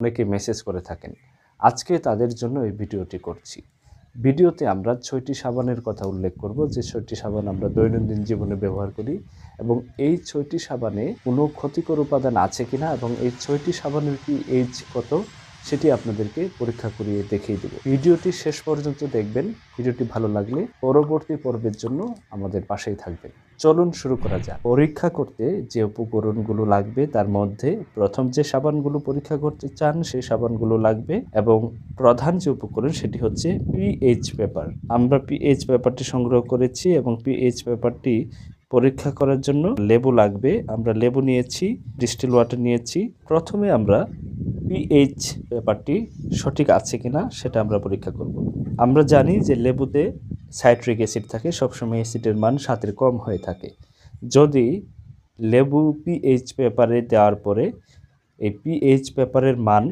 অনেকে মেসেজ করে থাকেন। আজকে তাদের জন্য এই ভিডিওটি করছি। ভিডিওতে আমরা ৬টি সাবানের কথা উল্লেখ করব, যে ৬টি সাবান আমরা দৈনন্দিন জীবনে ব্যবহার করি এবং এই ৬টি সাবানে কোনো ক্ষতিকর উপাদান আছে কিনা এবং এই ৬টি সাবানের pH কত সেটি আপনাদেরকে পরীক্ষা করিয়ে দেখিয়ে দেব। ভিডিওটি শেষ পর্যন্ত দেখবেন। ভিডিওটি ভালো লাগলে পরবর্তী পর্বের জন্য আমাদের পাশেই থাকবেন। চলুন শুরু করা যাক। পরীক্ষা করতে যে উপকরণগুলো লাগবে তার মধ্যে প্রথম যে সাবানগুলো পরীক্ষা করতে চান সেই সাবানগুলো লাগবে এবং প্রধান যে উপকরণ সেটি হচ্ছে pH পেপার। আমরা pH পেপারটি সংগ্রহ করেছি এবং pH পেপারটি পরীক্ষা করার জন্য লেবু লাগবে। আমরা লেবু নিয়েছি, ডিস্টিল ওয়াটার নিয়েছি। প্রথমে আমরা pH পেপারটি সঠিক আছে কিনা সেটা আমরা পরীক্ষা করব। আমরা জানি যে লেবুতে সাইট্রিক অ্যাসিড থাকে, সবসময় অ্যাসিডের মান 7-এর কম হয়ে থাকে। যদি লেবু pH পেপারে দেওয়ার পরে এই pH পেপারের মান